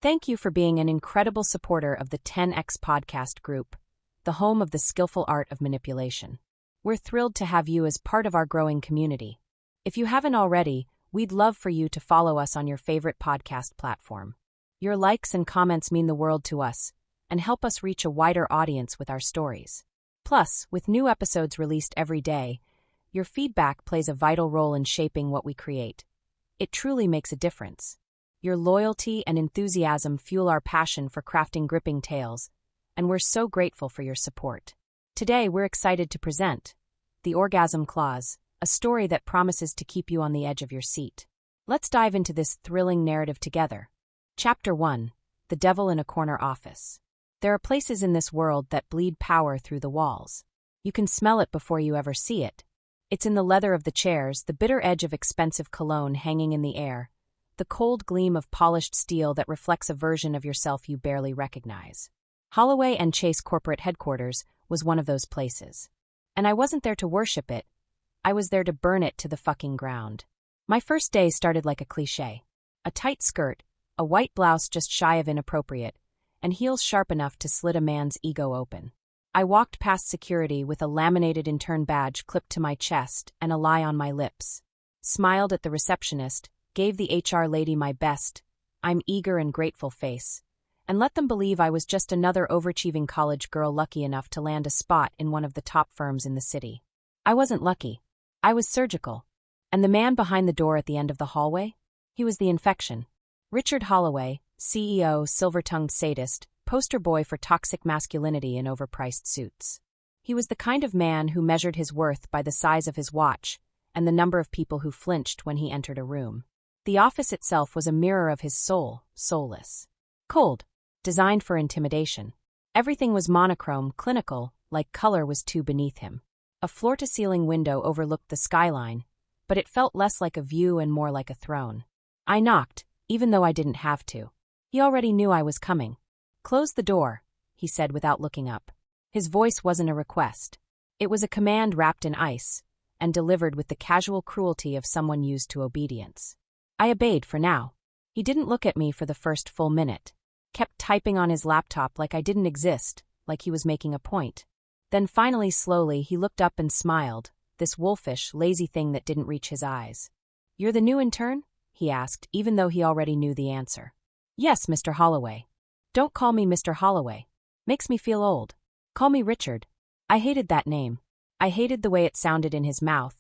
Thank you for being an incredible supporter of the 10X podcast group, the home of the skillful art of manipulation. We're thrilled to have you as part of our growing community. If you haven't already, we'd love for you to follow us on your favorite podcast platform. Your likes and comments mean the world to us and help us reach a wider audience with our stories. Plus, with new episodes released every day, your feedback plays a vital role in shaping what we create. It truly makes a difference. Your loyalty and enthusiasm fuel our passion for crafting gripping tales, and we're so grateful for your support. Today, we're excited to present The Orgasm Clause, a story that promises to keep you on the edge of your seat. Let's dive into this thrilling narrative together. Chapter 1: The Devil in a Corner Office. There are places in this world that bleed power through the walls. You can smell it before you ever see it. It's in the leather of the chairs, the bitter edge of expensive cologne hanging in the air, the cold gleam of polished steel that reflects a version of yourself you barely recognize. Holloway and Chase corporate headquarters was one of those places. And I wasn't there to worship it. I was there to burn it to the fucking ground. My first day started like a cliché. A tight skirt, a white blouse just shy of inappropriate, and heels sharp enough to slit a man's ego open. I walked past security with a laminated intern badge clipped to my chest and a lie on my lips. Smiled at the receptionist, gave the HR lady my best, I'm eager and grateful face, and let them believe I was just another overachieving college girl lucky enough to land a spot in one of the top firms in the city. I wasn't lucky. I was surgical. And the man behind the door at the end of the hallway? He was the infection. Richard Holloway, CEO, silver-tongued sadist, poster boy for toxic masculinity in overpriced suits. He was the kind of man who measured his worth by the size of his watch and the number of people who flinched when he entered a room. The office itself was a mirror of his soul, soulless. Cold. Designed for intimidation. Everything was monochrome, clinical, like color was too beneath him. A floor-to-ceiling window overlooked the skyline, but it felt less like a view and more like a throne. I knocked, even though I didn't have to. He already knew I was coming. Close the door, he said without looking up. His voice wasn't a request. It was a command wrapped in ice, and delivered with the casual cruelty of someone used to obedience. I obeyed for now. He didn't look at me for the first full minute. Kept typing on his laptop like I didn't exist, like he was making a point. Then finally, slowly, he looked up and smiled, this wolfish, lazy thing that didn't reach his eyes. You're the new intern? He asked, even though he already knew the answer. Yes, Mr. Holloway. Don't call me Mr. Holloway. Makes me feel old. Call me Richard. I hated that name. I hated the way it sounded in his mouth.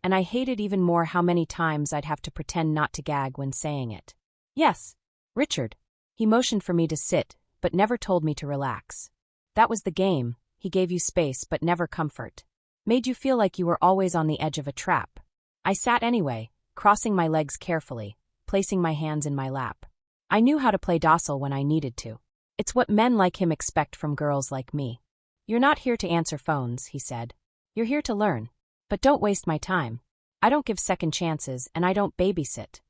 And I hated even more how many times I'd have to pretend not to gag when saying it. Yes, Richard. He motioned for me to sit, but never told me to relax. That was the game. He gave you space but never comfort. Made you feel like you were always on the edge of a trap. I sat anyway, crossing my legs carefully, placing my hands in my lap. I knew how to play docile when I needed to. It's what men like him expect from girls like me. You're not here to answer phones, he said. You're here to learn. But don't waste my time. I don't give second chances and I don't babysit.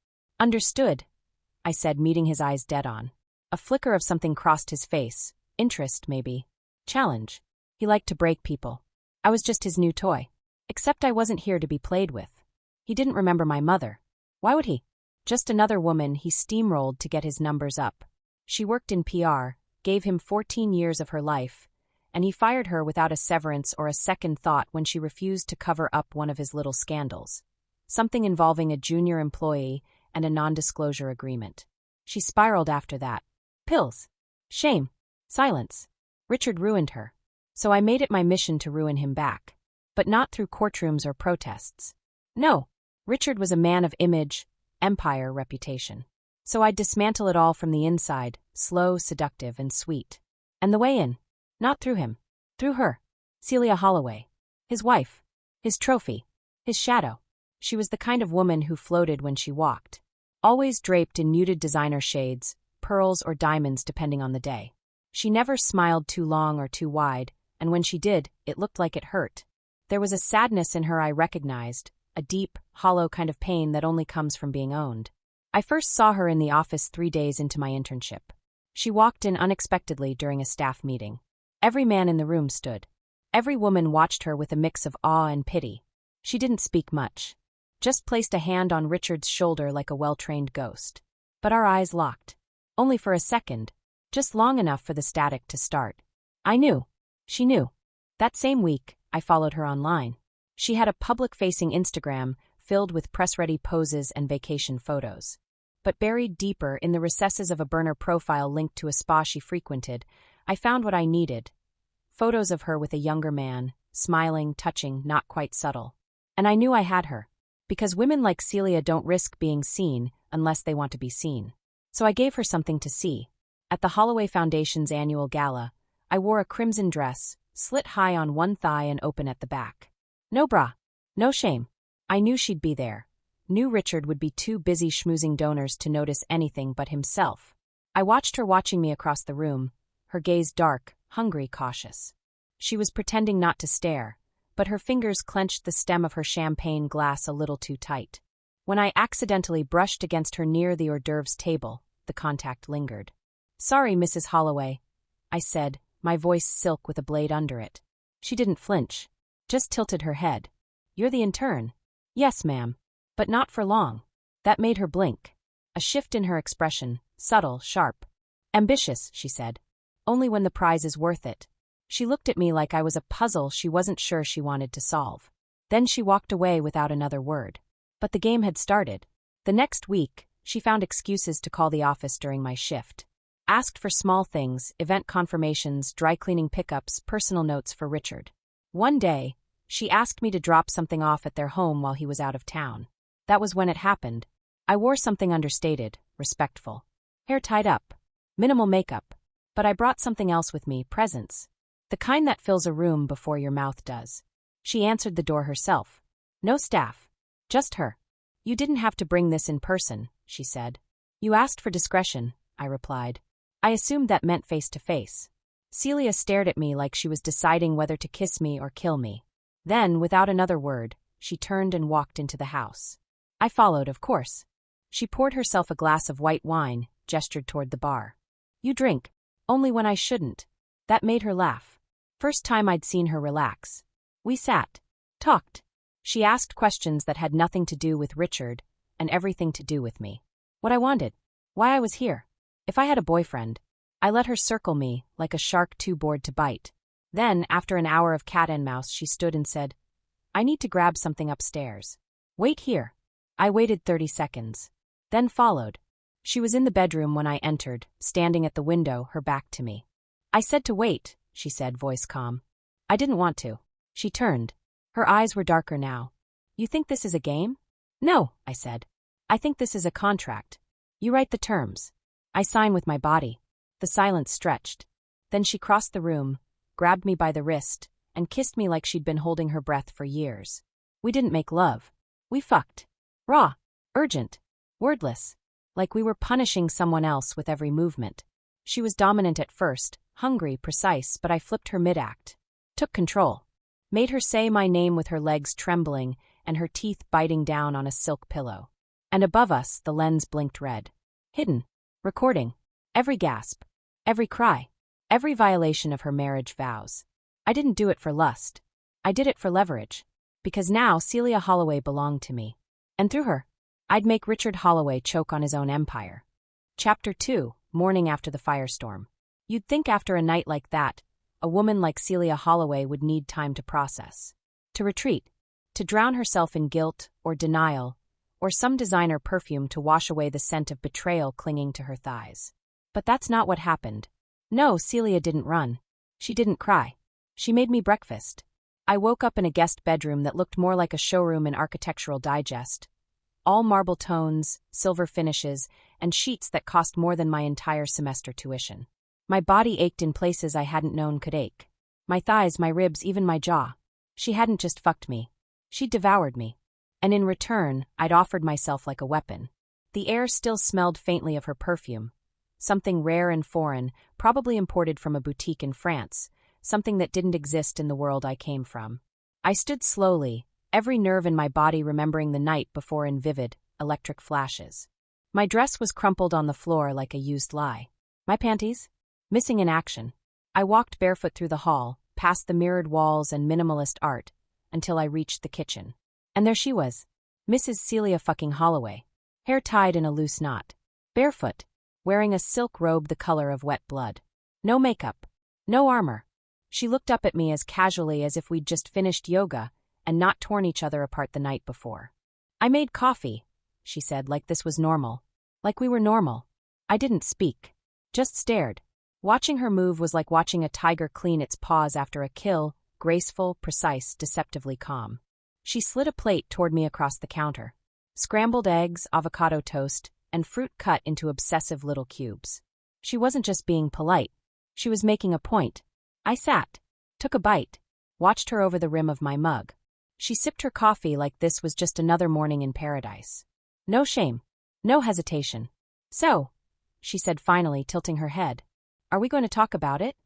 Understood, I said, meeting his eyes dead on. A flicker of something crossed his face. Interest, maybe. Challenge. He liked to break people. I was just his new toy. Except I wasn't here to be played with. He didn't remember my mother. Why would he? Just another woman he steamrolled to get his numbers up. She worked in PR, gave him 14 years of her life, and he fired her without a severance or a second thought when she refused to cover up one of his little scandals. Something involving a junior employee and a non-disclosure agreement. She spiraled after that. Pills. Shame. Silence. Richard ruined her. So I made it my mission to ruin him back. But not through courtrooms or protests. No. Richard was a man of image, empire, reputation. So I'd dismantle it all from the inside, slow, seductive, and sweet. And the way in. Not through him. Through her. Celia Holloway. His wife. His trophy. His shadow. She was the kind of woman who floated when she walked. Always draped in muted designer shades, pearls or diamonds depending on the day. She never smiled too long or too wide, and when she did, it looked like it hurt. There was a sadness in her I recognized, a deep, hollow kind of pain that only comes from being owned. I first saw her in the office 3 days into my internship. She walked in unexpectedly during a staff meeting. Every man in the room stood. Every woman watched her with a mix of awe and pity. She didn't speak much. Just placed a hand on Richard's shoulder like a well-trained ghost. But our eyes locked. Only for a second. Just long enough for the static to start. I knew. She knew. That same week, I followed her online. She had a public-facing Instagram filled with press-ready poses and vacation photos. But buried deeper in the recesses of a burner profile linked to a spa she frequented, I found what I needed. Photos of her with a younger man, smiling, touching, not quite subtle. And I knew I had her. Because women like Celia don't risk being seen unless they want to be seen. So I gave her something to see. At the Holloway Foundation's annual gala, I wore a crimson dress, slit high on one thigh and open at the back. No bra. No shame. I knew she'd be there. Knew Richard would be too busy schmoozing donors to notice anything but himself. I watched her watching me across the room, her gaze dark, hungry, cautious. She was pretending not to stare, but her fingers clenched the stem of her champagne glass a little too tight. When I accidentally brushed against her near the hors d'oeuvres table, the contact lingered. "Sorry, Mrs. Holloway," I said, my voice silk with a blade under it. She didn't flinch, just tilted her head. "You're the intern?" "Yes, ma'am. But not for long." That made her blink. A shift in her expression, subtle, sharp. "Ambitious," she said. "Only when the prize is worth it." She looked at me like I was a puzzle she wasn't sure she wanted to solve. Then she walked away without another word. But the game had started. The next week, she found excuses to call the office during my shift. Asked for small things, event confirmations, dry cleaning pickups, personal notes for Richard. One day, she asked me to drop something off at their home while he was out of town. That was when it happened. I wore something understated, respectful. Hair tied up. Minimal makeup. But I brought something else with me, presents. The kind that fills a room before your mouth does. She answered the door herself. No staff. Just her. "You didn't have to bring this in person," she said. "You asked for discretion," I replied. I assumed that meant face-to-face. Celia stared at me like she was deciding whether to kiss me or kill me. Then, without another word, she turned and walked into the house. I followed, of course. She poured herself a glass of white wine, gestured toward the bar. "You drink." "Only when I shouldn't." That made her laugh. First time I'd seen her relax. We sat. Talked. She asked questions that had nothing to do with Richard, and everything to do with me. What I wanted. Why I was here. If I had a boyfriend. I let her circle me, like a shark too bored to bite. Then, after an hour of cat and mouse, she stood and said, "I need to grab something upstairs. Wait here." I waited 30 seconds. Then followed. She was in the bedroom when I entered, standing at the window, her back to me. "I said to wait," she said, voice calm. I didn't want to. She turned. Her eyes were darker now. "You think this is a game?" "No," I said. "I think this is a contract. You write the terms. I sign with my body." The silence stretched. Then she crossed the room, grabbed me by the wrist, and kissed me like she'd been holding her breath for years. We didn't make love. We fucked. Raw. Urgent. Wordless. Like we were punishing someone else with every movement. She was dominant at first, hungry, precise, but I flipped her mid-act. Took control. Made her say my name with her legs trembling and her teeth biting down on a silk pillow. And above us, the lens blinked red. Hidden. Recording. Every gasp. Every cry. Every violation of her marriage vows. I didn't do it for lust. I did it for leverage. Because now Celia Holloway belonged to me. And through her, I'd make Richard Holloway choke on his own empire. Chapter 2, Morning After the Firestorm. You'd think after a night like that, a woman like Celia Holloway would need time to process. To retreat. To drown herself in guilt or denial, or some designer perfume to wash away the scent of betrayal clinging to her thighs. But that's not what happened. No, Celia didn't run. She didn't cry. She made me breakfast. I woke up in a guest bedroom that looked more like a showroom in Architectural Digest. All marble tones, silver finishes, and sheets that cost more than my entire semester tuition. My body ached in places I hadn't known could ache. My thighs, my ribs, even my jaw. She hadn't just fucked me. She'd devoured me. And in return, I'd offered myself like a weapon. The air still smelled faintly of her perfume. Something rare and foreign, probably imported from a boutique in France, something that didn't exist in the world I came from. I stood slowly, every nerve in my body remembering the night before in vivid, electric flashes. My dress was crumpled on the floor like a used lie. My panties? Missing in action. I walked barefoot through the hall, past the mirrored walls and minimalist art, until I reached the kitchen. And there she was. Mrs. Celia fucking Holloway. Hair tied in a loose knot. Barefoot. wearing a silk robe the color of wet blood. No makeup. No armor. She looked up at me as casually as if we'd just finished yoga and not torn each other apart the night before. "I made coffee," she said, like this was normal. Like we were normal. I didn't speak. Just stared. Watching her move was like watching a tiger clean its paws after a kill, graceful, precise, deceptively calm. She slid a plate toward me across the counter. Scrambled eggs, avocado toast, and fruit cut into obsessive little cubes. She wasn't just being polite. She was making a point. I sat, took a bite, watched her over the rim of my mug. She sipped her coffee like this was just another morning in paradise. No shame. No hesitation. "So," she said finally, tilting her head, "are we going to talk about it?"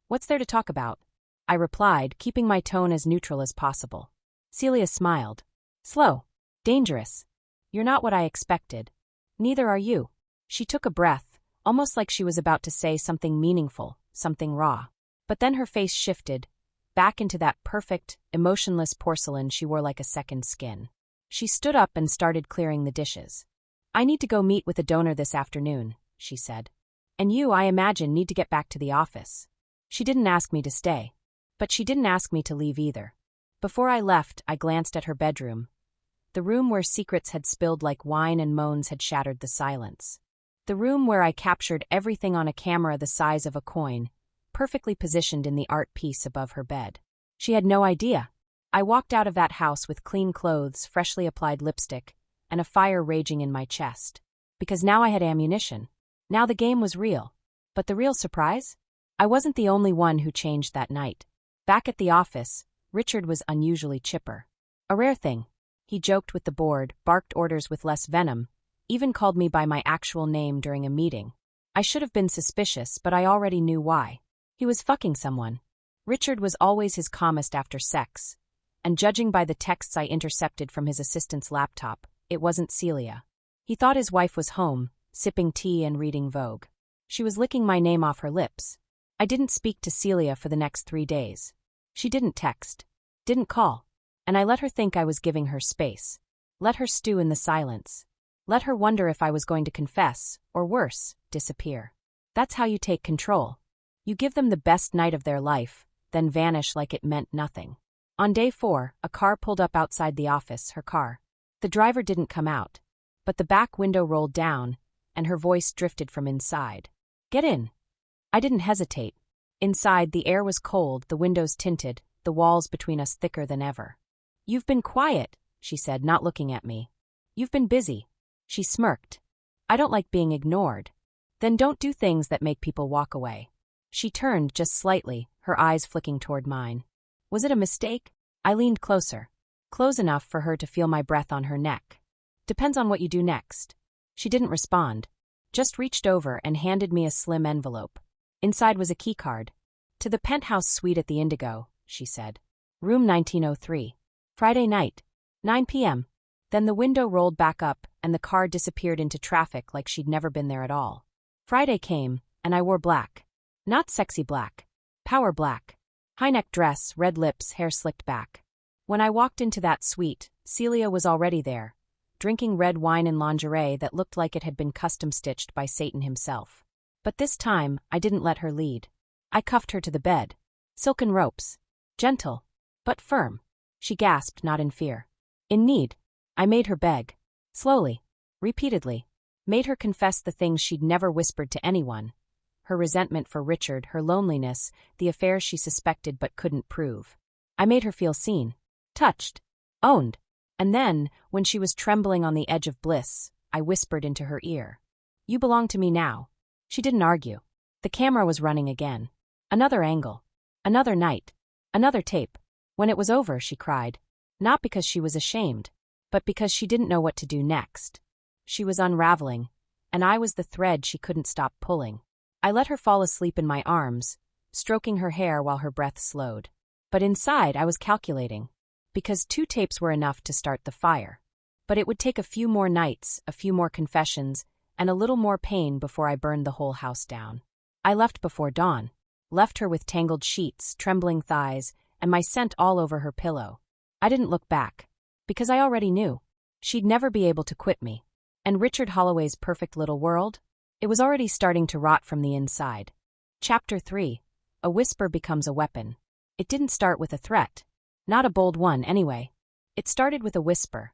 "What's there to talk about?" I replied, keeping my tone as neutral as possible. Celia smiled. "Slow. Dangerous. You're not what I expected. Neither are you." She took a breath, almost like she was about to say something meaningful, something raw. But then her face shifted, back into that perfect, emotionless porcelain she wore like a second skin. She stood up and started clearing the dishes. "I need to go meet with a donor this afternoon," she said. "And you, I imagine, need to get back to the office." She didn't ask me to stay. But she didn't ask me to leave either. Before I left, I glanced at her bedroom. The room where secrets had spilled like wine and moans had shattered the silence. The room where I captured everything on a camera the size of a coin, perfectly positioned in the art piece above her bed. She had no idea. I walked out of that house with clean clothes, freshly applied lipstick, and a fire raging in my chest. Because now I had ammunition. Now the game was real. But the real surprise? I wasn't the only one who changed that night. Back at the office, Richard was unusually chipper. A rare thing. He joked with the board, barked orders with less venom, even called me by my actual name during a meeting. I should have been suspicious, but I already knew why. He was fucking someone. Richard was always his calmest after sex, and judging by the texts I intercepted from his assistant's laptop, it wasn't Celia. He thought his wife was home, sipping tea and reading Vogue. She was licking my name off her lips. I didn't speak to Celia for the next 3 days. She didn't text, didn't call, and I let her think I was giving her space. Let her stew in the silence. Let her wonder if I was going to confess, or worse, disappear. That's how you take control. You give them the best night of their life, then vanish like it meant nothing. On day 4, a car pulled up outside the office, her car. The driver didn't come out, but the back window rolled down, and her voice drifted from inside. "Get in." I didn't hesitate. Inside, the air was cold, the windows tinted, the walls between us thicker than ever. "You've been quiet," she said, not looking at me. "You've been busy." She smirked. "I don't like being ignored." "Then don't do things that make people walk away." She turned just slightly, her eyes flicking toward mine. Was it a mistake? I leaned closer. Close enough for her to feel my breath on her neck. "Depends on what you do next." She didn't respond. Just reached over and handed me a slim envelope. Inside was a keycard. "To the penthouse suite at the Indigo," she said. "Room 1903. Friday night. 9 p.m. Then the window rolled back up, and the car disappeared into traffic like she'd never been there at all. Friday came, and I wore black. Not sexy black. Power black. High-neck dress, red lips, hair slicked back. When I walked into that suite, Celia was already there, drinking red wine in lingerie that looked like it had been custom-stitched by Satan himself. But this time, I didn't let her lead. I cuffed her to the bed. Silken ropes. Gentle, but firm. She gasped, not in fear. In need. I made her beg. Slowly. Repeatedly. Made her confess the things she'd never whispered to anyone. Her resentment for Richard, her loneliness, the affairs she suspected but couldn't prove. I made her feel seen. Touched. Owned. And then, when she was trembling on the edge of bliss, I whispered into her ear. "You belong to me now." She didn't argue. The camera was running again. Another angle. Another night. Another tape. When it was over, she cried. Not because she was ashamed, but because she didn't know what to do next. She was unraveling, and I was the thread she couldn't stop pulling. I let her fall asleep in my arms, stroking her hair while her breath slowed. But inside, I was calculating. Because 2 tapes were enough to start the fire. But it would take a few more nights, a few more confessions, and a little more pain before I burned the whole house down. I left before dawn. Left her with tangled sheets, trembling thighs, and my scent all over her pillow. I didn't look back. Because I already knew. She'd never be able to quit me. And Richard Holloway's perfect little world? It was already starting to rot from the inside. Chapter 3. A whisper becomes a weapon. It didn't start with a threat. Not a bold one, anyway. It started with a whisper.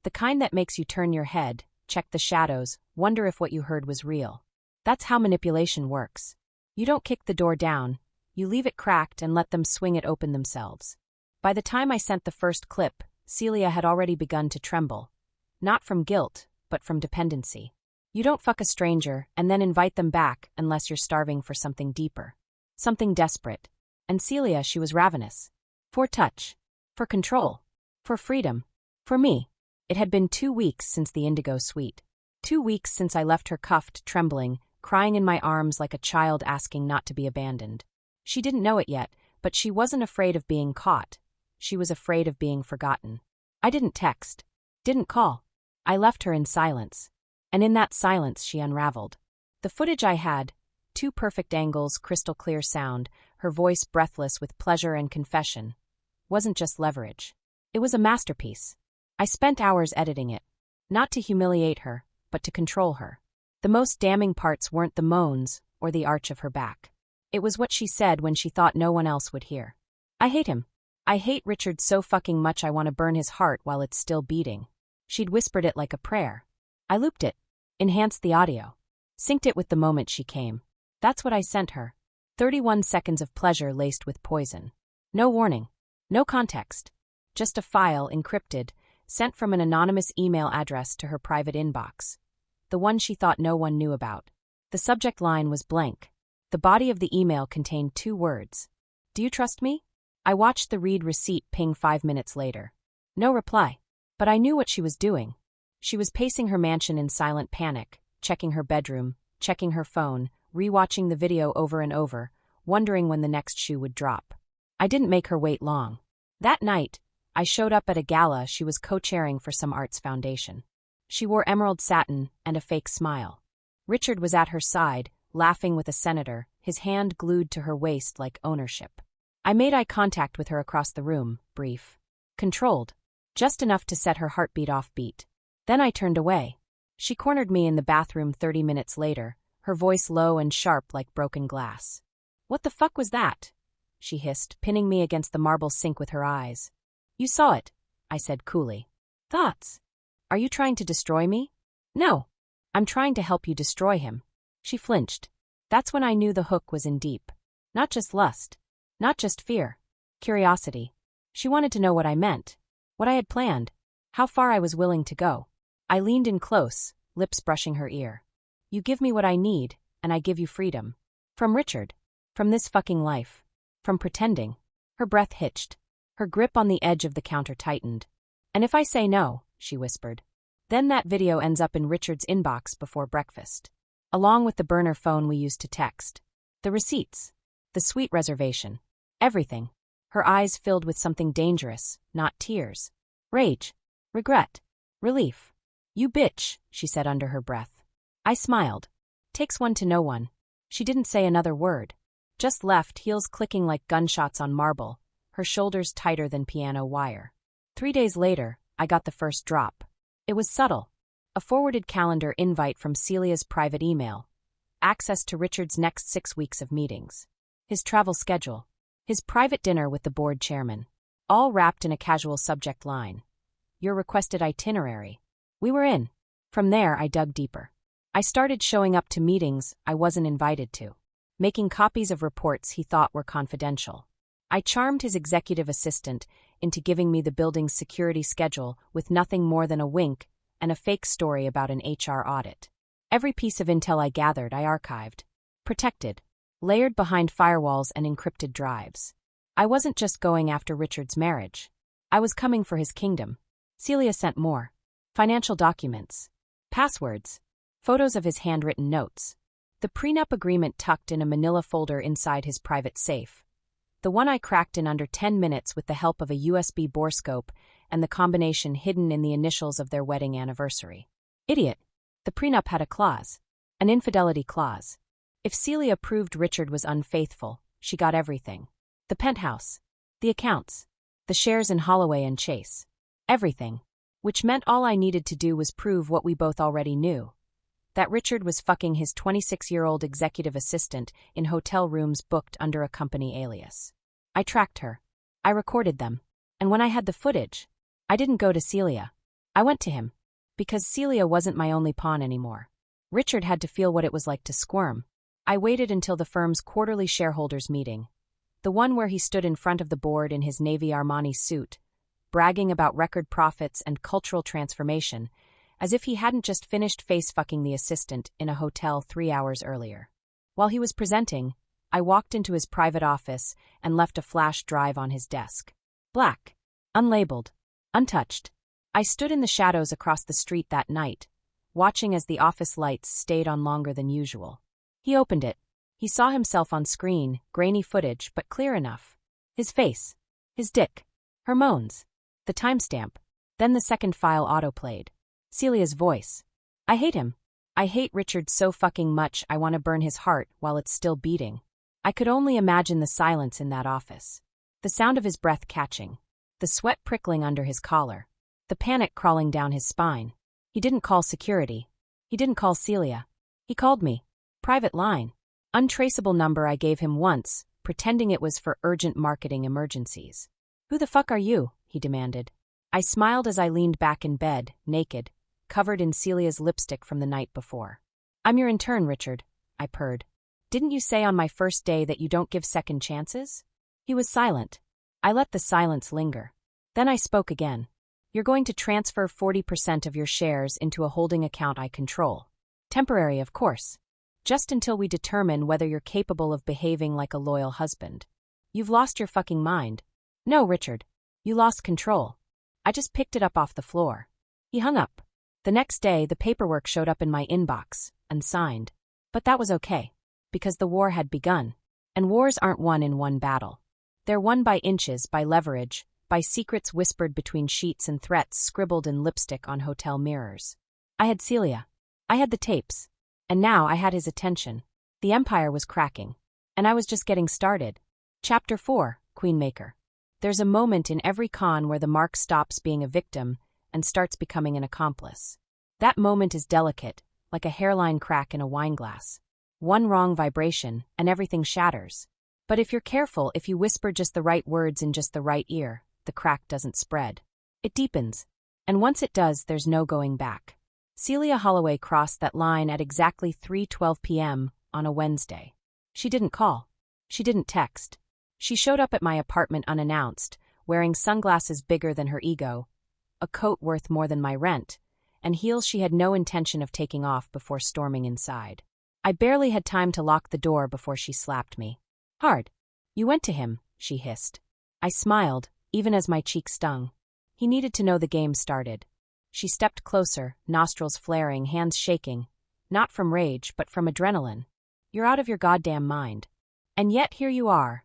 The kind that makes you turn your head, check the shadows, wonder if what you heard was real. That's how manipulation works. You don't kick the door down. You leave it cracked and let them swing it open themselves. By the time I sent the first clip, Celia had already begun to tremble. Not from guilt, but from dependency. You don't fuck a stranger and then invite them back unless you're starving for something deeper. Something desperate. And Celia, she was ravenous. For touch. For control. For freedom. For me. It had been 2 weeks since the Indigo Suite. 2 weeks since I left her cuffed, trembling, crying in my arms like a child asking not to be abandoned. She didn't know it yet, but she wasn't afraid of being caught. She was afraid of being forgotten. I didn't text. Didn't call. I left her in silence. And in that silence she unraveled. The footage I had, 2 perfect angles, crystal clear sound, her voice breathless with pleasure and confession, wasn't just leverage. It was a masterpiece. I spent hours editing it. Not to humiliate her, but to control her. The most damning parts weren't the moans or the arch of her back. It was what she said when she thought no one else would hear. I hate him. I hate Richard so fucking much I want to burn his heart while it's still beating. She'd whispered it like a prayer. I looped it. Enhanced the audio. Synced it with the moment she came. That's what I sent her. 31 seconds of pleasure laced with poison. No warning. No context. Just a file, encrypted, sent from an anonymous email address to her private inbox. The one she thought no one knew about. The subject line was blank. The body of the email contained 2 words. Do you trust me? I watched the read receipt ping 5 minutes later. No reply. But I knew what she was doing. She was pacing her mansion in silent panic, checking her bedroom, checking her phone, rewatching the video over and over, wondering when the next shoe would drop. I didn't make her wait long. That night, I showed up at a gala she was co-chairing for some arts foundation. She wore emerald satin and a fake smile. Richard was at her side, laughing with a senator, his hand glued to her waist like ownership. I made eye contact with her across the room, brief. Controlled. Just enough to set her heartbeat off beat. Then I turned away. She cornered me in the bathroom 30 minutes later, her voice low and sharp like broken glass. What the fuck was that? She hissed, pinning me against the marble sink with her eyes. You saw it, I said coolly. Thoughts? Are you trying to destroy me? No. I'm trying to help you destroy him. She flinched. That's when I knew the hook was in deep. Not just lust. Not just fear. Curiosity. She wanted to know what I meant. What I had planned. How far I was willing to go. I leaned in close, lips brushing her ear. You give me what I need, and I give you freedom. From Richard. From this fucking life. From pretending. Her breath hitched. Her grip on the edge of the counter tightened. And if I say no, she whispered, then that video ends up in Richard's inbox before breakfast. Along with the burner phone we used to text. The receipts. The suite reservation. Everything. Her eyes filled with something dangerous, not tears. Rage. Regret. Relief. You bitch, she said under her breath. I smiled. Takes one to know one. She didn't say another word. Just left, heels clicking like gunshots on marble, her shoulders tighter than piano wire. 3 days later, I got the first drop. It was subtle. A forwarded calendar invite from Celia's private email. Access to Richard's next 6 weeks of meetings. His travel schedule. His private dinner with the board chairman. All wrapped in a casual subject line. Your requested itinerary. We were in. From there, I dug deeper. I started showing up to meetings I wasn't invited to. Making copies of reports he thought were confidential. I charmed his executive assistant into giving me the building's security schedule with nothing more than a wink and a fake story about an HR audit. Every piece of intel I gathered, I archived. Protected. Layered behind firewalls and encrypted drives. I wasn't just going after Richard's marriage. I was coming for his kingdom. Celia sent more. Financial documents. Passwords. Photos of his handwritten notes. The prenup agreement tucked in a manila folder inside his private safe. The one I cracked in under 10 minutes with the help of a USB borescope and the combination hidden in the initials of their wedding anniversary. Idiot. The prenup had a clause. An infidelity clause. If Celia proved Richard was unfaithful, she got everything. The penthouse. The accounts. The shares in Holloway and Chase. Everything. Which meant all I needed to do was prove what we both already knew. that Richard was fucking his 26-year-old executive assistant in hotel rooms booked under a company alias. I tracked her. I recorded them. And when I had the footage, I didn't go to Celia. I went to him. Because Celia wasn't my only pawn anymore. Richard had to feel what it was like to squirm. I waited until the firm's quarterly shareholders meeting. The one where he stood in front of the board in his navy Armani suit, bragging about record profits and cultural transformation, as if he hadn't just finished face-fucking the assistant in a hotel 3 hours earlier. While he was presenting, I walked into his private office and left a flash drive on his desk. Black. Unlabeled. Untouched. I stood in the shadows across the street that night, watching as the office lights stayed on longer than usual. He opened it. He saw himself on screen, grainy footage, but clear enough. His face. His dick. Her moans. The timestamp. Then the second file autoplayed. Celia's voice. I hate him. I hate Richard so fucking much I want to burn his heart while it's still beating. I could only imagine the silence in that office. The sound of his breath catching. The sweat prickling under his collar. The panic crawling down his spine. He didn't call security. He didn't call Celia. He called me. Private line. Untraceable number I gave him once, pretending it was for urgent marketing emergencies. Who the fuck are you? He demanded. I smiled as I leaned back in bed, naked, covered in Celia's lipstick from the night before. I'm your intern, Richard, I purred. Didn't you say on my first day that you don't give second chances? He was silent. I let the silence linger. Then I spoke again. You're going to transfer 40% of your shares into a holding account I control. Temporary, of course. Just until we determine whether you're capable of behaving like a loyal husband. You've lost your fucking mind. No, Richard. You lost control. I just picked it up off the floor. He hung up. The next day, the paperwork showed up in my inbox, unsigned. But that was okay. Because the war had begun. And wars aren't won in one battle. They're won by inches, by leverage, by secrets whispered between sheets and threats scribbled in lipstick on hotel mirrors. I had Celia. I had the tapes. And now I had his attention. The empire was cracking. And I was just getting started. Chapter 4, Queenmaker. There's a moment in every con where the mark stops being a victim and starts becoming an accomplice. That moment is delicate, like a hairline crack in a wineglass. One wrong vibration, and everything shatters. But if you're careful, if you whisper just the right words in just the right ear, the crack doesn't spread. It deepens. And once it does, there's no going back. Celia Holloway crossed that line at exactly 3:12 p.m. on a Wednesday. She didn't call. She didn't text. She showed up at my apartment unannounced, wearing sunglasses bigger than her ego, a coat worth more than my rent, and heels she had no intention of taking off before storming inside. I barely had time to lock the door before she slapped me. Hard. You went to him, she hissed. I smiled, even as my cheek stung. He needed to know the game started. She stepped closer, nostrils flaring, hands shaking. Not from rage, but from adrenaline. You're out of your goddamn mind. And yet here you are,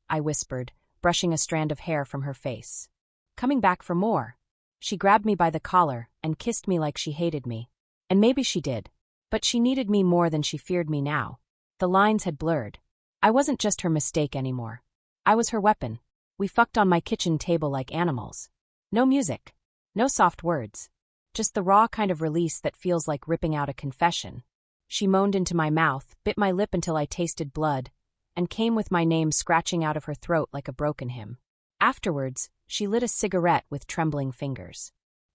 I whispered, brushing a strand of hair from her face. Coming back for more. She grabbed me by the collar and kissed me like she hated me. And maybe she did. But she needed me more than she feared me now. The lines had blurred. I wasn't just her mistake anymore. I was her weapon. We fucked on my kitchen table like animals. No music. No soft words. Just the raw kind of release that feels like ripping out a confession. She moaned into my mouth, bit my lip until I tasted blood, and came with my name scratching out of her throat like a broken hymn. Afterwards, she lit a cigarette with trembling fingers.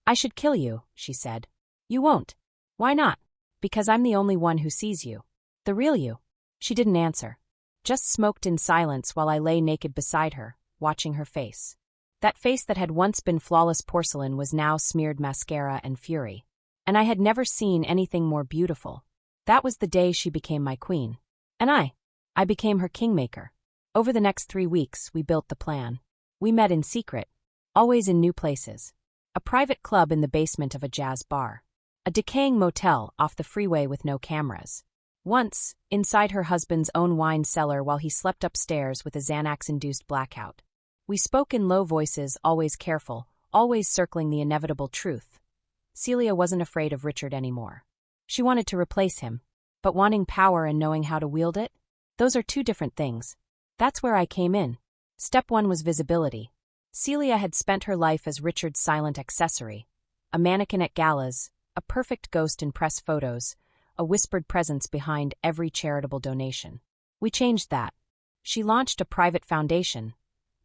I should kill you, she said. You won't. Why not? Because I'm the only one who sees you. The real you. She didn't answer. Just smoked in silence while I lay naked beside her, watching her face. That face that had once been flawless porcelain was now smeared mascara and fury. And I had never seen anything more beautiful. That was the day she became my queen. And I became her kingmaker. Over the next 3 weeks, we built the plan. We met in secret, always in new places. A private club in the basement of a jazz bar. A decaying motel off the freeway with no cameras. Once, inside her husband's own wine cellar while he slept upstairs with a Xanax-induced blackout. We spoke in low voices, always careful, always circling the inevitable truth. Celia wasn't afraid of Richard anymore. She wanted to replace him. But wanting power and knowing how to wield it? Those are two different things. That's where I came in. Step 1 was visibility. Celia had spent her life as Richard's silent accessory. A mannequin at galas, a perfect ghost in press photos, a whispered presence behind every charitable donation. We changed that. She launched a private foundation,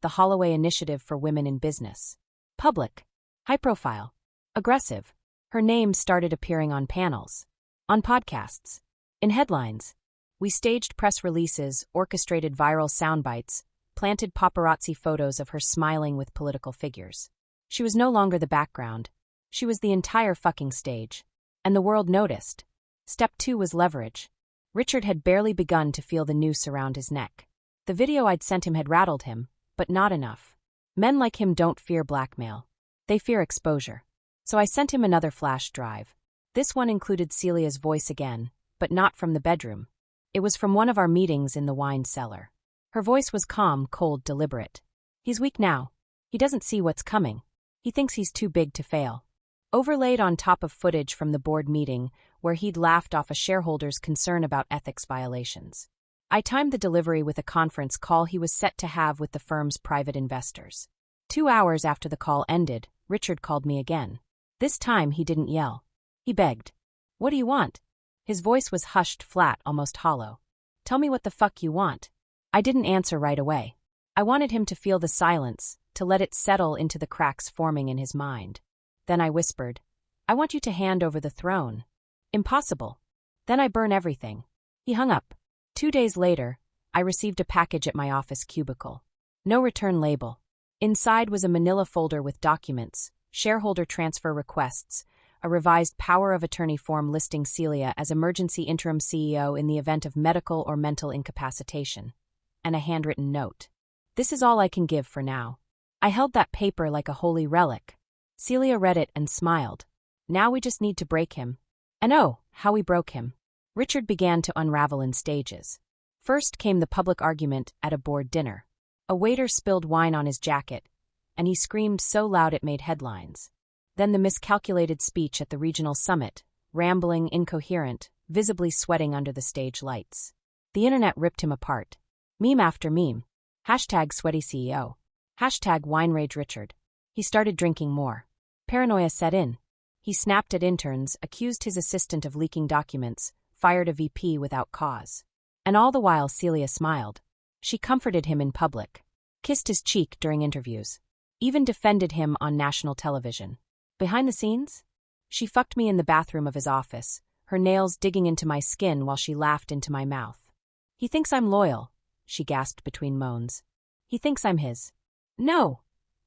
the Holloway Initiative for Women in Business. Public. High profile. Aggressive. Her name started appearing on panels. On podcasts. In headlines. We staged press releases, orchestrated viral soundbites, planted paparazzi photos of her smiling with political figures. She was no longer the background. She was the entire fucking stage. And the world noticed. Step 2 was leverage. Richard had barely begun to feel the noose around his neck. The video I'd sent him had rattled him, but not enough. Men like him don't fear blackmail. They fear exposure. So I sent him another flash drive. This one included Celia's voice again, but not from the bedroom. It was from one of our meetings in the wine cellar. Her voice was calm, cold, deliberate. He's weak now. He doesn't see what's coming. He thinks he's too big to fail. Overlaid on top of footage from the board meeting where he'd laughed off a shareholder's concern about ethics violations. I timed the delivery with a conference call he was set to have with the firm's private investors. 2 hours after the call ended, Richard called me again. This time he didn't yell. He begged. "What do you want?" His voice was hushed, flat, almost hollow. "Tell me what the fuck you want." I didn't answer right away. I wanted him to feel the silence, to let it settle into the cracks forming in his mind. Then I whispered, "I want you to hand over the throne." "Impossible. Then I burn everything." He hung up. 2 days later, I received a package at my office cubicle. No return label. Inside was a manila folder with documents, shareholder transfer requests, a revised power of attorney form listing Celia as emergency interim CEO in the event of medical or mental incapacitation, and a handwritten note. "This is all I can give for now." I held that paper like a holy relic. Celia read it and smiled. "Now we just need to break him." And oh, how we broke him. Richard began to unravel in stages. First came the public argument at a board dinner. A waiter spilled wine on his jacket, and he screamed so loud it made headlines. Then the miscalculated speech at the regional summit, rambling, incoherent, visibly sweating under the stage lights. The internet ripped him apart. Meme after meme. Hashtag sweaty CEO. Hashtag wine rage Richard. He started drinking more. Paranoia set in. He snapped at interns, accused his assistant of leaking documents, fired a VP without cause. And all the while Celia smiled. She comforted him in public, kissed his cheek during interviews, even defended him on national television. Behind the scenes? She fucked me in the bathroom of his office, her nails digging into my skin while she laughed into my mouth. "He thinks I'm loyal," she gasped between moans. "He thinks I'm his." "No,"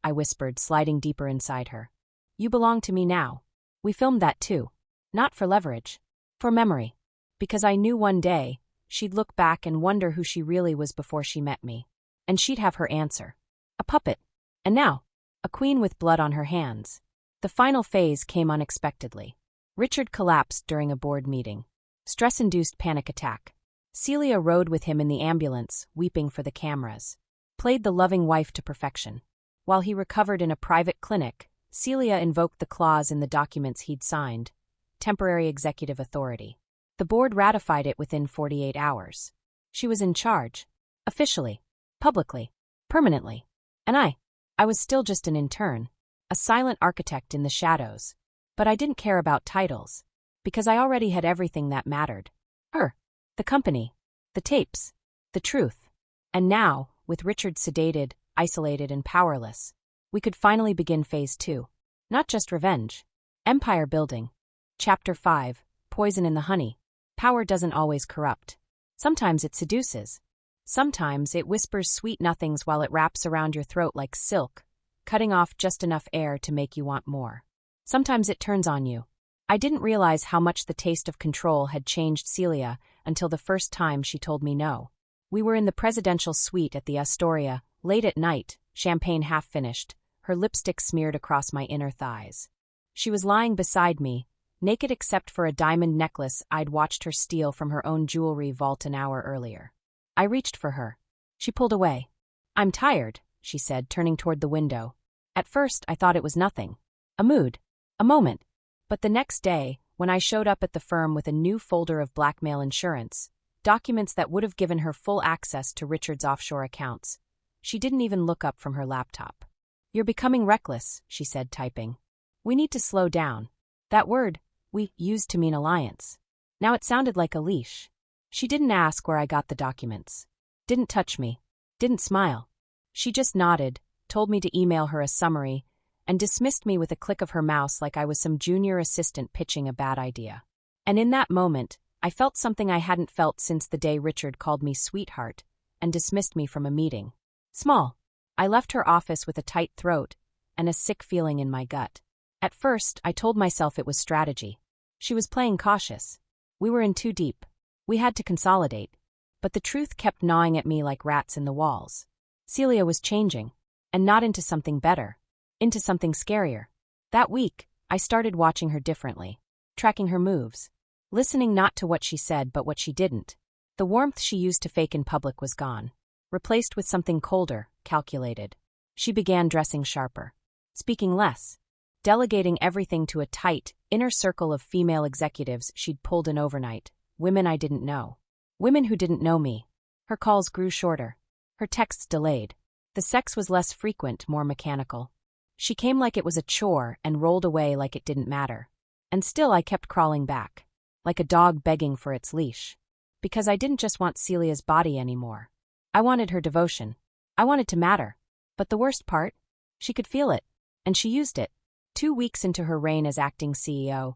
I whispered, sliding deeper inside her. "You belong to me now." We filmed that too. Not for leverage. For memory. Because I knew one day, she'd look back and wonder who she really was before she met me. And she'd have her answer. A puppet. And now, a queen with blood on her hands. The final phase came unexpectedly. Richard collapsed during a board meeting. Stress-induced panic attack. Celia rode with him in the ambulance, weeping for the cameras. Played the loving wife to perfection. While he recovered in a private clinic, Celia invoked the clause in the documents he'd signed, temporary executive authority. The board ratified it within 48 hours. She was in charge. Officially. Publicly. Permanently. And I was still just an intern. A silent architect in the shadows. But I didn't care about titles. Because I already had everything that mattered. Her. The company. The tapes. The truth. And now, with Richard sedated, isolated, and powerless, we could finally begin phase 2. Not just revenge. Empire building. Chapter 5. Poison in the honey. Power doesn't always corrupt. Sometimes it seduces. Sometimes it whispers sweet nothings while it wraps around your throat like silk, cutting off just enough air to make you want more. Sometimes it turns on you. I didn't realize how much the taste of control had changed Celia until the first time she told me no. We were in the presidential suite at the Astoria, late at night, champagne half finished, her lipstick smeared across my inner thighs. She was lying beside me, naked except for a diamond necklace I'd watched her steal from her own jewelry vault an hour earlier. I reached for her. She pulled away. "I'm tired," she said, turning toward the window. At first, I thought it was nothing. A mood. A moment. But the next day, when I showed up at the firm with a new folder of blackmail insurance, documents that would have given her full access to Richard's offshore accounts, she didn't even look up from her laptop. "You're becoming reckless," she said, typing. "We need to slow down." That word, we used to mean alliance. Now it sounded like a leash. She didn't ask where I got the documents. Didn't touch me. Didn't smile. She just nodded, told me to email her a summary, and dismissed me with a click of her mouse like I was some junior assistant pitching a bad idea. And in that moment, I felt something I hadn't felt since the day Richard called me sweetheart and dismissed me from a meeting. Small. I left her office with a tight throat and a sick feeling in my gut. At first, I told myself it was strategy. She was playing cautious. We were in too deep. We had to consolidate. But the truth kept gnawing at me like rats in the walls. Celia was changing, and not into something better, into something scarier. That week, I started watching her differently, tracking her moves, listening not to what she said but what she didn't. The warmth she used to fake in public was gone, replaced with something colder, calculated. She began dressing sharper, speaking less, delegating everything to a tight, inner circle of female executives she'd pulled in overnight, women I didn't know. Women who didn't know me. Her calls grew shorter. Her texts delayed. The sex was less frequent, more mechanical. She came like it was a chore and rolled away like it didn't matter. And still I kept crawling back, like a dog begging for its leash. Because I didn't just want Celia's body anymore. I wanted her devotion. I wanted to matter. But the worst part? She could feel it. And she used it. 2 weeks into her reign as acting CEO,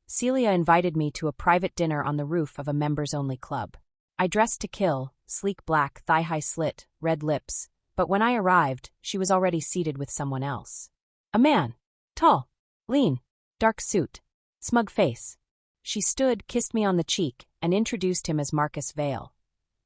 Celia invited me to a private dinner on the roof of a members-only club. I dressed to kill, sleek black, thigh-high slit, red lips, but when I arrived, she was already seated with someone else. A man. Tall. Lean. Dark suit. Smug face. She stood, kissed me on the cheek, and introduced him as Marcus Vale,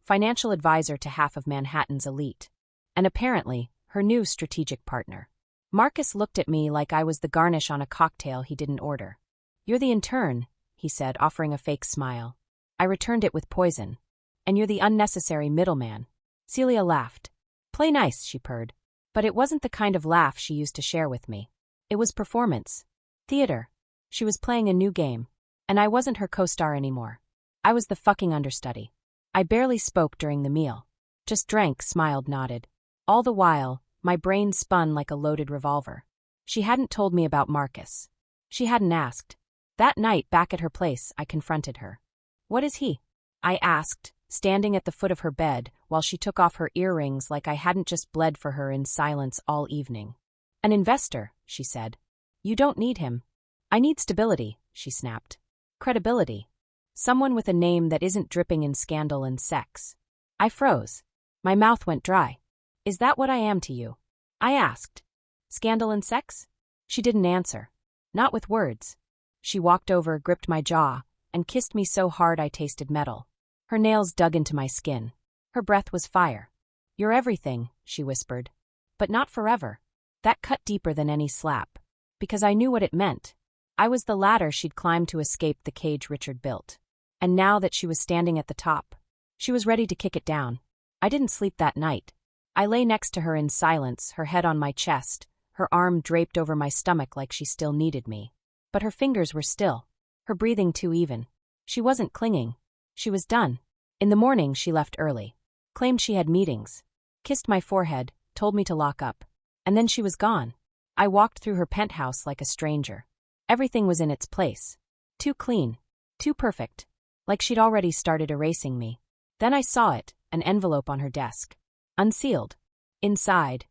financial advisor to half of Manhattan's elite, and apparently, her new strategic partner. Marcus looked at me like I was the garnish on a cocktail he didn't order. "You're the intern," he said, offering a fake smile. I returned it with poison. "And you're the unnecessary middleman." Celia laughed. "Play nice," she purred. But it wasn't the kind of laugh she used to share with me. It was performance. Theater. She was playing a new game. And I wasn't her co-star anymore. I was the fucking understudy. I barely spoke during the meal. Just drank, smiled, nodded. All the while, my brain spun like a loaded revolver. She hadn't told me about Marcus. She hadn't asked. That night, back at her place, I confronted her. "What is he?" I asked, standing at the foot of her bed while she took off her earrings like I hadn't just bled for her in silence all evening. "An investor," she said. "You don't need him." "I need stability," she snapped. "Credibility. Someone with a name that isn't dripping in scandal and sex." I froze. My mouth went dry. "Is that what I am to you?" I asked. "Scandal and sex?" She didn't answer. Not with words. She walked over, gripped my jaw, and kissed me so hard I tasted metal. Her nails dug into my skin. Her breath was fire. "You're everything," she whispered. "But not forever." That cut deeper than any slap. Because I knew what it meant. I was the ladder she'd climbed to escape the cage Richard built. And now that she was standing at the top, she was ready to kick it down. I didn't sleep that night. I lay next to her in silence, her head on my chest, her arm draped over my stomach like she still needed me. But her fingers were still, her breathing too even. She wasn't clinging. She was done. In the morning, she left early. Claimed she had meetings. Kissed my forehead, told me to lock up. And then she was gone. I walked through her penthouse like a stranger. Everything was in its place. Too clean. Too perfect. Like she'd already started erasing me. Then I saw it, an envelope on her desk. Unsealed. Inside,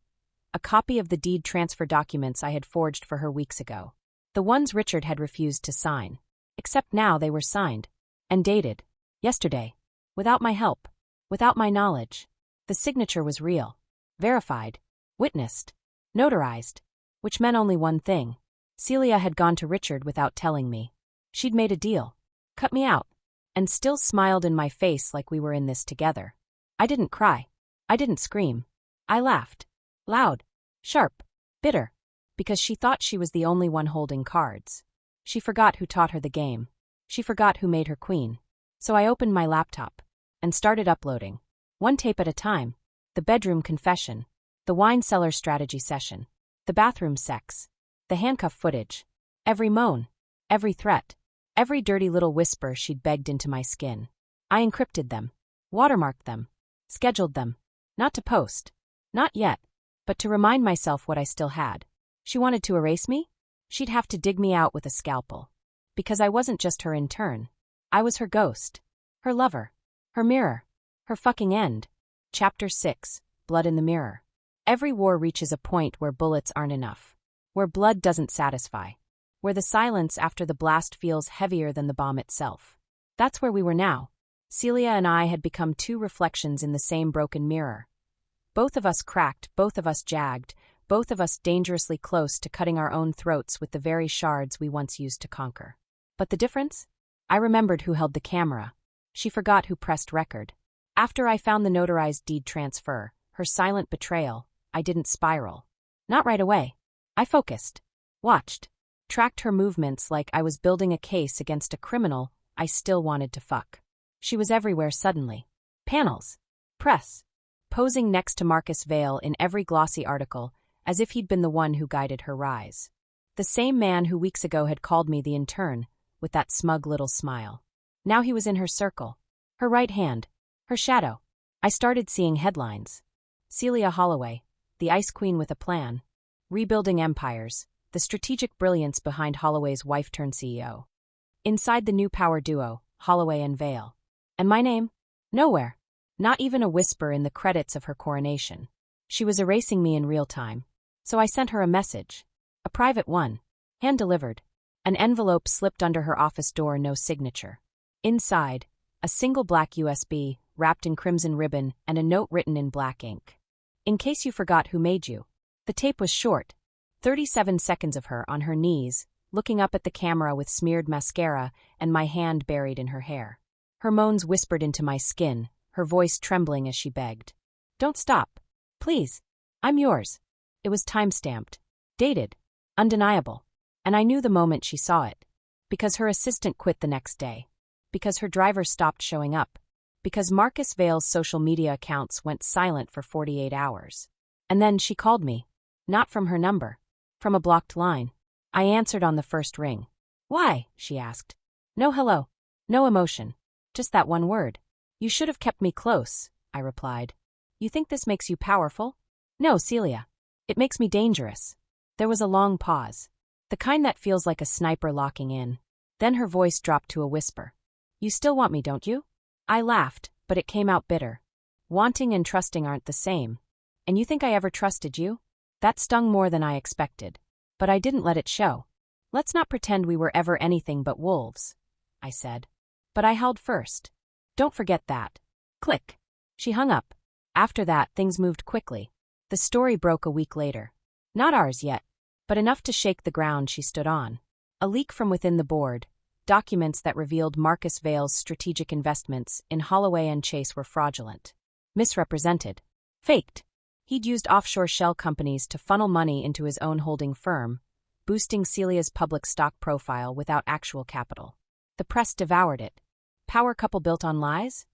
a copy of the deed transfer documents I had forged for her weeks ago. The ones Richard had refused to sign. Except now they were signed. And dated. Yesterday. Without my help. Without my knowledge. The signature was real. Verified. Witnessed. Notarized. Which meant only one thing. Celia had gone to Richard without telling me. She'd made a deal. Cut me out. And still smiled in my face like we were in this together. I didn't cry. I didn't scream. I laughed. Loud. Sharp. Bitter. Because she thought she was the only one holding cards. She forgot who taught her the game. She forgot who made her queen. So I opened my laptop and started uploading. One tape at a time. The bedroom confession. The wine cellar strategy session. The bathroom sex. The handcuff footage. Every moan. Every threat. Every dirty little whisper she'd begged into my skin. I encrypted them. Watermarked them. Scheduled them. Not to post. Not yet. But to remind myself what I still had. She wanted to erase me? She'd have to dig me out with a scalpel. Because I wasn't just her intern. I was her ghost. Her lover. Her mirror. Her fucking end. Chapter 6. Blood in the Mirror. Every war reaches a point where bullets aren't enough. Where blood doesn't satisfy. Where the silence after the blast feels heavier than the bomb itself. That's where we were now. Celia and I had become two reflections in the same broken mirror. Both of us cracked, both of us jagged, both of us dangerously close to cutting our own throats with the very shards we once used to conquer. But the difference? I remembered who held the camera. She forgot who pressed record. After I found the notarized deed transfer, her silent betrayal, I didn't spiral. Not right away. I focused. Watched. Tracked her movements like I was building a case against a criminal I still wanted to fuck. She was everywhere suddenly. Panels. Press. Posing next to Marcus Vale in every glossy article, as if he'd been the one who guided her rise. The same man who weeks ago had called me the intern, with that smug little smile. Now he was in her circle. Her right hand. Her shadow. I started seeing headlines. Celia Holloway, the Ice Queen with a plan. Rebuilding empires, the strategic brilliance behind Holloway's wife-turned-CEO. Inside the new power duo, Holloway and Vale. And my name? Nowhere. Not even a whisper in the credits of her coronation. She was erasing me in real time. So I sent her a message. A private one. Hand-delivered. An envelope slipped under her office door, no signature. Inside, a single black USB, wrapped in crimson ribbon, and a note written in black ink. In case you forgot who made you. The tape was short. 37 seconds of her on her knees, looking up at the camera with smeared mascara and my hand buried in her hair. Her moans whispered into my skin, her voice trembling as she begged. Don't stop. Please. I'm yours. It was time-stamped. Dated. Undeniable. And I knew the moment she saw it. Because her assistant quit the next day. Because her driver stopped showing up. Because Marcus Vale's social media accounts went silent for 48 hours. And then she called me. Not from her number. From a blocked line. I answered on the first ring. Why? She asked. No hello. No emotion. Just that one word. You should have kept me close, I replied. You think this makes you powerful? No, Celia. It makes me dangerous. There was a long pause. The kind that feels like a sniper locking in. Then her voice dropped to a whisper. You still want me, don't you? I laughed, but it came out bitter. Wanting and trusting aren't the same. And you think I ever trusted you? That stung more than I expected. But I didn't let it show. Let's not pretend we were ever anything but wolves, I said. But I held first. Don't forget that. Click. She hung up. After that, things moved quickly. The story broke a week later. Not ours yet, but enough to shake the ground she stood on. A leak from within the board. Documents that revealed Marcus Vale's strategic investments in Holloway and Chase were fraudulent. Misrepresented. Faked. He'd used offshore shell companies to funnel money into his own holding firm, boosting Celia's public stock profile without actual capital. The press devoured it. Power couple built on lies?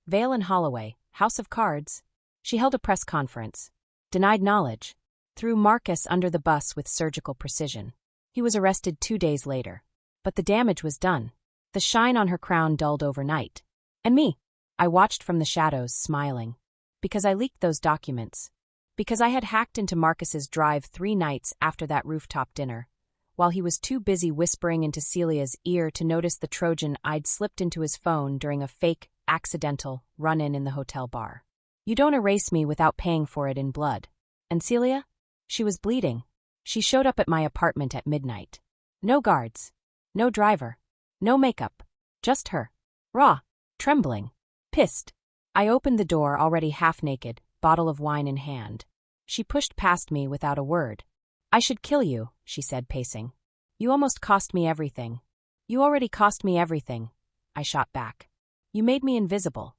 Vale and Holloway, House of Cards. She held a press conference. Denied knowledge. Threw Marcus under the bus with surgical precision. He was arrested 2 days later. But the damage was done. The shine on her crown dulled overnight. And me. I watched from the shadows, smiling. Because I leaked those documents. Because I had hacked into Marcus's drive 3 nights after that rooftop dinner, while he was too busy whispering into Celia's ear to notice the Trojan I'd slipped into his phone during a fake, accidental run-in in the hotel bar. You don't erase me without paying for it in blood. And Celia? She was bleeding. She showed up at my apartment at midnight. No guards. No driver. No makeup. Just her. Raw. Trembling. Pissed. I opened the door already half-naked, bottle of wine in hand. She pushed past me without a word. I should kill you, she said, pacing. You almost cost me everything. You already cost me everything, I shot back. You made me invisible.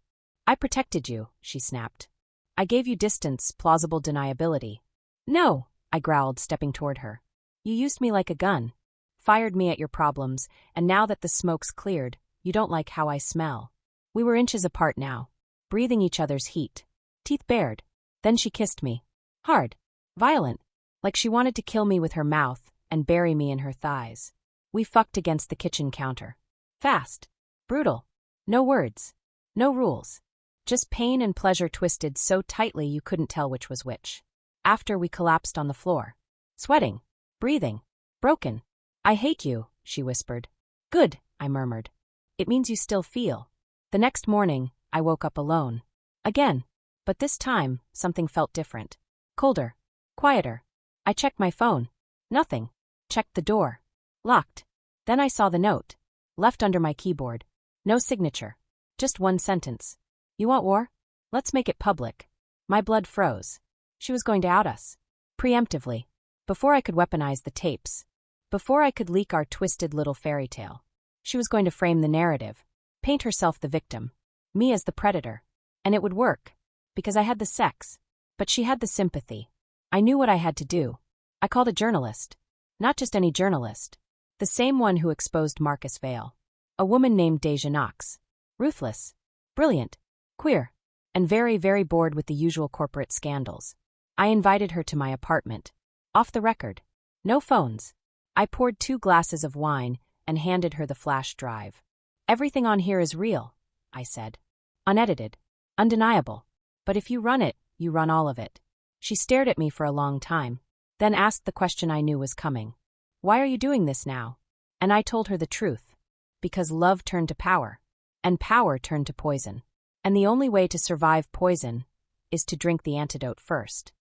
I protected you, she snapped. I gave you distance, plausible deniability. No, I growled, stepping toward her. You used me like a gun. Fired me at your problems, and now that the smoke's cleared, you don't like how I smell. We were inches apart now, breathing each other's heat. Teeth bared. Then she kissed me. Hard. Violent. Like she wanted to kill me with her mouth and bury me in her thighs. We fucked against the kitchen counter. Fast. Brutal. No words. No rules. Just pain and pleasure twisted so tightly you couldn't tell which was which. After we collapsed on the floor. Sweating. Breathing. Broken. I hate you, she whispered. Good, I murmured. It means you still feel. The next morning, I woke up alone. Again. But this time, something felt different. Colder. Quieter. I checked my phone. Nothing. Checked the door. Locked. Then I saw the note. Left under my keyboard. No signature. Just one sentence. You want war? Let's make it public. My blood froze. She was going to out us. Preemptively. Before I could weaponize the tapes. Before I could leak our twisted little fairy tale. She was going to frame the narrative. Paint herself the victim. Me as the predator. And it would work. Because I had the sex. But she had the sympathy. I knew what I had to do. I called a journalist. Not just any journalist. The same one who exposed Marcus Vale. A woman named Deja Knox. Ruthless. Brilliant. Queer. And very, very bored with the usual corporate scandals. I invited her to my apartment. Off the record. No phones. I poured 2 glasses of wine and handed her the flash drive. Everything on here is real, I said. Unedited. Undeniable. But if you run it, you run all of it. She stared at me for a long time, then asked the question I knew was coming. Why are you doing this now? And I told her the truth. Because love turned to power. And power turned to poison. And the only way to survive poison is to drink the antidote first.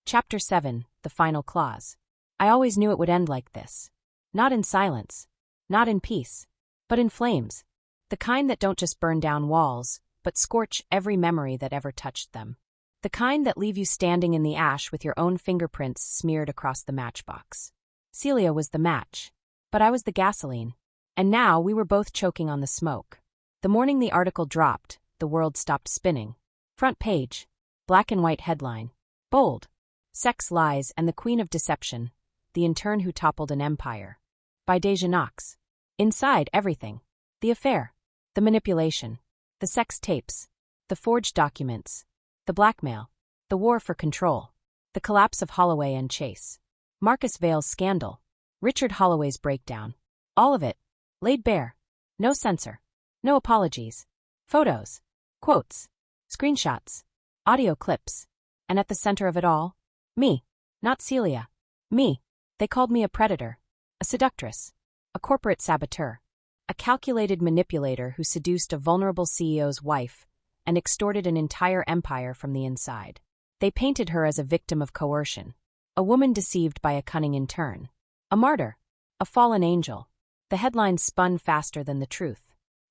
Chapter 7, The Final Clause. I always knew it would end like this. Not in silence. Not in peace. But in flames. The kind that don't just burn down walls, but scorch every memory that ever touched them. The kind that leave you standing in the ash with your own fingerprints smeared across the matchbox. Celia was the match. But I was the gasoline. And now we were both choking on the smoke. The morning the article dropped, the world stopped spinning. Front page. Black and white headline. Bold. Sex Lies and the Queen of Deception. The Intern Who Toppled an Empire. By Deja Knox. Inside, everything. The affair. The manipulation. The sex tapes. The forged documents. The blackmail. The war for control. The collapse of Holloway and Chase. Marcus Vale's scandal. Richard Holloway's breakdown. All of it. Laid bare. No censor. No apologies. Photos. Quotes. Screenshots. Audio clips. And at the center of it all? Me. Not Celia. Me. They called me a predator. A seductress. A corporate saboteur. A calculated manipulator who seduced a vulnerable CEO's wife and extorted an entire empire from the inside. They painted her as a victim of coercion. A woman deceived by a cunning intern. A martyr. A fallen angel. The headlines spun faster than the truth.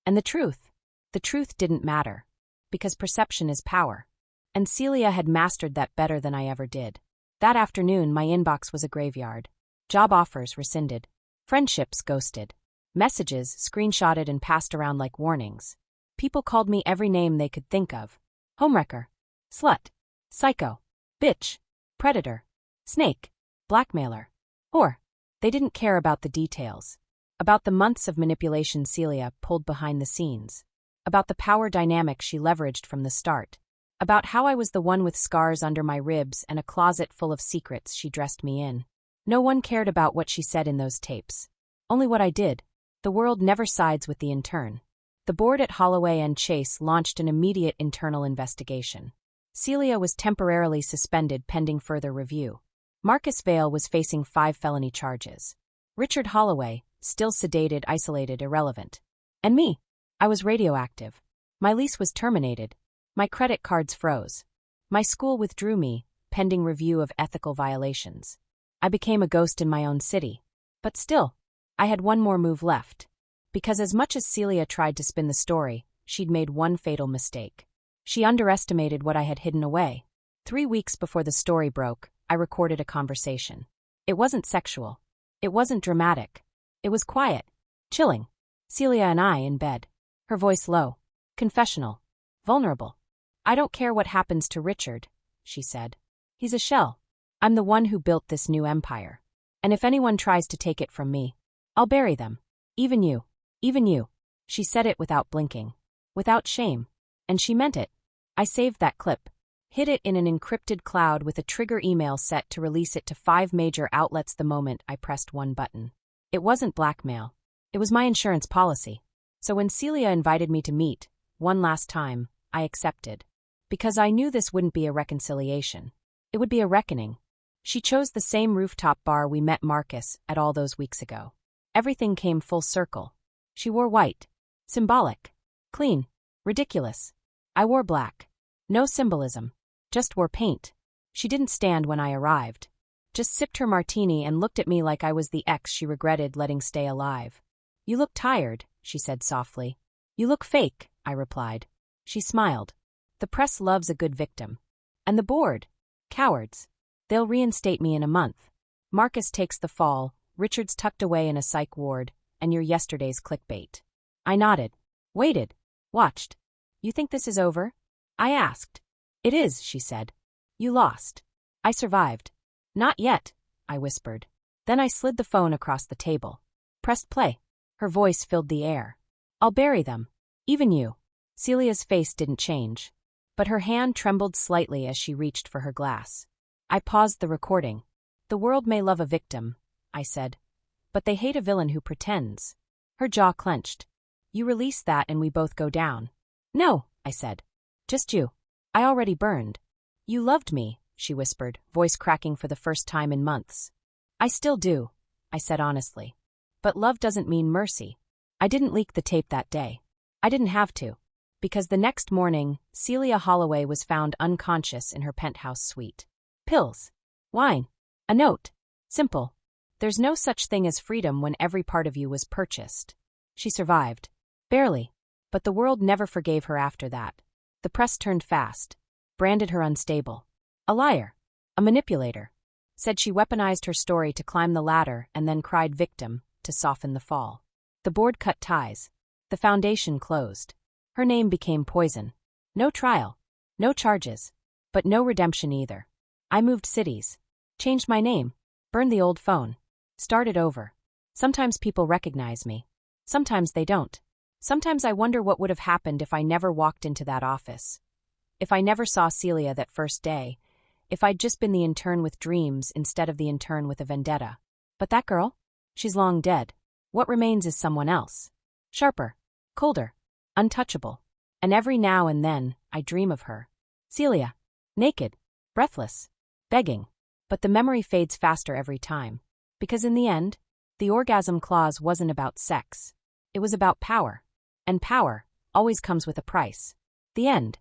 And the truth didn't matter. Because perception is power. And Celia had mastered that better than I ever did. That afternoon, my inbox was a graveyard. Job offers rescinded. Friendships ghosted. Messages screenshotted and passed around like warnings. People called me every name they could think of. Homewrecker. Slut. Psycho. Bitch. Predator. Snake. Blackmailer. Whore. They didn't care about the details. About the months of manipulation Celia pulled behind the scenes. About the power dynamic she leveraged from the start. About how I was the one with scars under my ribs and a closet full of secrets she dressed me in. No one cared about what she said in those tapes. Only what I did. The world never sides with the intern. The board at Holloway and Chase launched an immediate internal investigation. Celia was temporarily suspended pending further review. Marcus Vale was facing 5 felony charges. Richard Holloway, still sedated, isolated, irrelevant. And me. I was radioactive. My lease was terminated. My credit cards froze. My school withdrew me, pending review of ethical violations. I became a ghost in my own city. But still, I had one more move left. Because as much as Celia tried to spin the story, she'd made one fatal mistake. She underestimated what I had hidden away. 3 weeks before the story broke, I recorded a conversation. It wasn't sexual. It wasn't dramatic. It was quiet. Chilling. Celia and I in bed. Her voice low. Confessional. Vulnerable. I don't care what happens to Richard, she said. He's a shell. I'm the one who built this new empire. And if anyone tries to take it from me, I'll bury them. Even you. Even you. She said it without blinking. Without shame. And she meant it. I saved that clip. Hid it in an encrypted cloud with a trigger email set to release it to 5 major outlets the moment I pressed one button. It wasn't blackmail. It was my insurance policy. So when Celia invited me to meet, one last time, I accepted. Because I knew this wouldn't be a reconciliation. It would be a reckoning. She chose the same rooftop bar we met Marcus at all those weeks ago. Everything came full circle. She wore white. Symbolic. Clean. Ridiculous. I wore black. No symbolism. Just wore paint. She didn't stand when I arrived. Just sipped her martini and looked at me like I was the ex she regretted letting stay alive. You look tired, she said softly. You look fake, I replied. She smiled. The press loves a good victim. And the board. Cowards. They'll reinstate me in a month. Marcus takes the fall, Richard's tucked away in a psych ward, and you're yesterday's clickbait. I nodded. Waited. Watched. You think this is over? I asked. It is, she said. You lost. I survived. Not yet, I whispered. Then I slid the phone across the table. Pressed play. Her voice filled the air. I'll bury them. Even you. Celia's face didn't change. But her hand trembled slightly as she reached for her glass. I paused the recording. The world may love a victim, I said. But they hate a villain who pretends. Her jaw clenched. You release that and we both go down. No, I said. Just you. I already burned. You loved me, she whispered, voice cracking for the first time in months. I still do, I said honestly. But love doesn't mean mercy. I didn't leak the tape that day. I didn't have to. Because the next morning, Celia Holloway was found unconscious in her penthouse suite. Pills. Wine. A note. Simple. There's no such thing as freedom when every part of you was purchased. She survived. Barely. But the world never forgave her after that. The press turned fast. Branded her unstable. A liar. A manipulator. Said she weaponized her story to climb the ladder and then cried victim to soften the fall. The board cut ties. The foundation closed. Her name became poison. No trial. No charges. But no redemption either. I moved cities. Changed my name. Burned the old phone. Started over. Sometimes people recognize me. Sometimes they don't. Sometimes I wonder what would have happened if I never walked into that office. If I never saw Celia that first day. If I'd just been the intern with dreams instead of the intern with a vendetta. But that girl? She's long dead. What remains is someone else. Sharper. Colder. Untouchable. And every now and then, I dream of her. Celia. Naked. Breathless. Begging. But the memory fades faster every time. Because in the end, the Orgasm Clause wasn't about sex. It was about power. And power always comes with a price. The end.